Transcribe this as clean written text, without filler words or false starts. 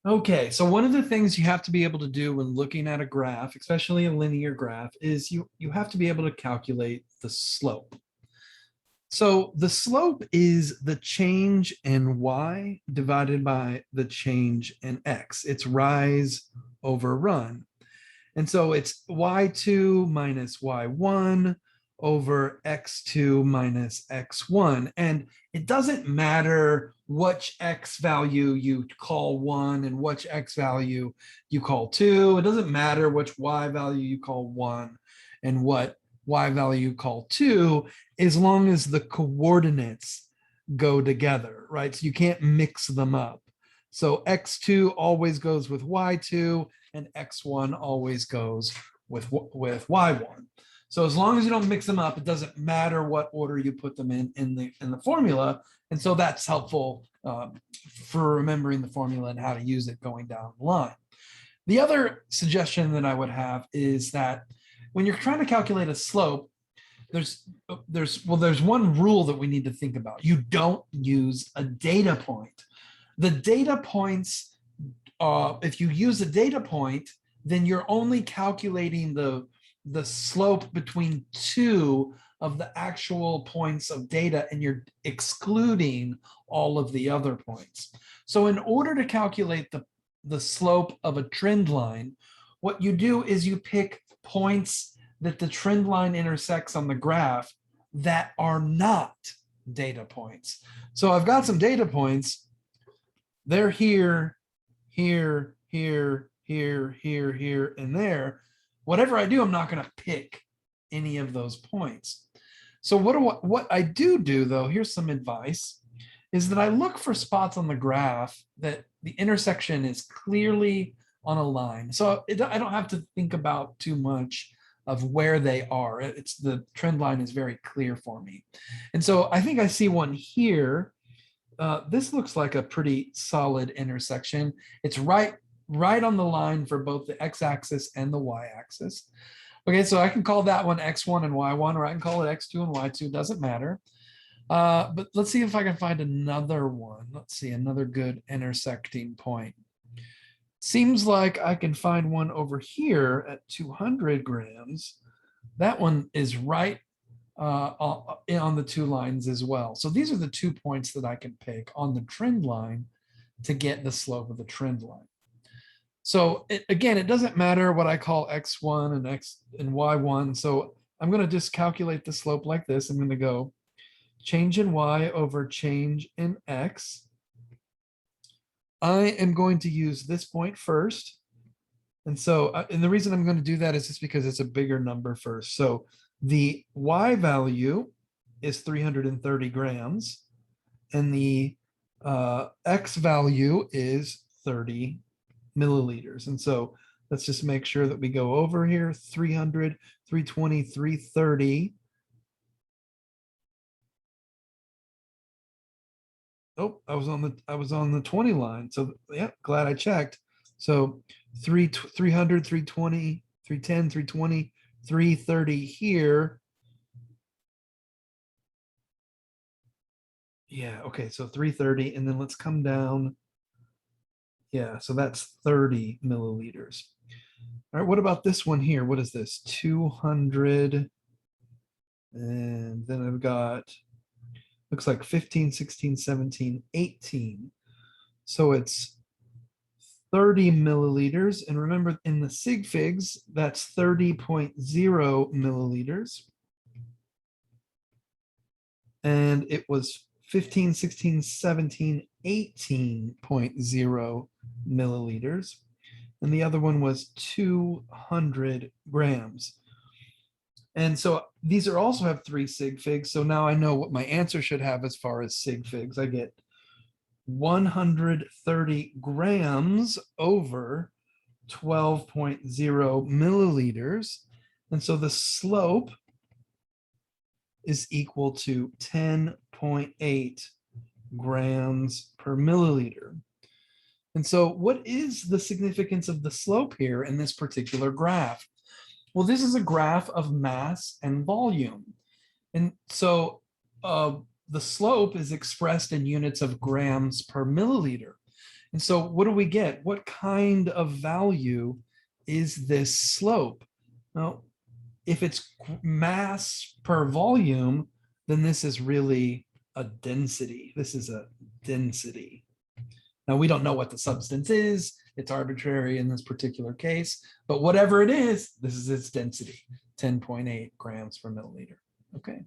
Okay, so one of the things you have to be able to do when looking at a graph, especially a linear graph, is you have to be able to calculate the slope. So the slope is the change in y divided by the change in x. It's rise over run. And so it's y2 minus y1 over x2 minus x1. And it doesn't matter which x value you call 1 and which x value you call 2. It doesn't matter which y value you call 1 and what y value you call 2, as long as the coordinates go together, right? So you can't mix them up. So x2 always goes with y2, and x1 always goes with y1. So as long as you don't mix them up, it doesn't matter what order you put them in the formula. And so that's helpful for remembering the formula and how to use it going down the line. The other suggestion that I would have is that when you're trying to calculate a slope, there's one rule that we need to think about. You don't use a data point. The data points, if you use a data point, then you're only calculating the slope between two of the actual points of data, and you're excluding all of the other points. So in order to calculate the slope of a trend line, what you do is you pick points that the trend line intersects on the graph that are not data points. So I've got some data points. They're here, here, here, here, here, here, and there. Whatever I do, I'm not going to pick any of those points. So what I do though, here's some advice, is that I look for spots on the graph that the intersection is clearly on a line. So I don't have to think about too much of where they are. It's the trend line is very clear for me. And so I think I see one here. This looks like a pretty solid intersection. It's right on the line for both the x-axis and the y-axis. Okay, so I can call that one x1 and y1, or I can call it x2 and y2, doesn't matter. But let's see if I can find another one. Let's see, another good intersecting point. Seems like I can find one over here at 200 grams. That one is right on the two lines as well. So these are the 2 points that I can pick on the trend line to get the slope of the trend line. So again, it doesn't matter what I call x1 and x and y1. So I'm going to just calculate the slope like this. I'm going to go change in y over change in x. I am going to use this point first. And so, and the reason I'm going to do that is just because it's a bigger number first. So the y value is 330 grams, and the x value is 30 milliliters. And so let's just make sure that we go over here, 300, 320, 330. Oh, I was on the 20 line. So yeah, glad I checked. So 300, 320, 310, 320, 330 here. Yeah, okay, so 330, and then let's come down. Yeah, so that's 30 milliliters. All right, what about this one here? What is this? 200, and then I've got, looks like 15, 16, 17, 18. So it's 30 milliliters. And remember, in the sig figs, that's 30.0 milliliters. And it was 15, 16, 17, 18.0 milliliters. And the other one was 200 grams. And so these are also have 3 sig figs. So now I know what my answer should have as far as sig figs. I get 130 grams over 12.0 milliliters. And so the slope is equal to 10.8 grams per milliliter. And so what is the significance of the slope here in this particular graph? Well, this is a graph of mass and volume. And so the slope is expressed in units of grams per milliliter. And so what do we get? What kind of value is this slope? Well, if it's mass per volume, then this is really a density. This is a density. Now, we don't know what the substance is. It's arbitrary in this particular case, but whatever it is, this is its density, 10.8 grams per milliliter. Okay.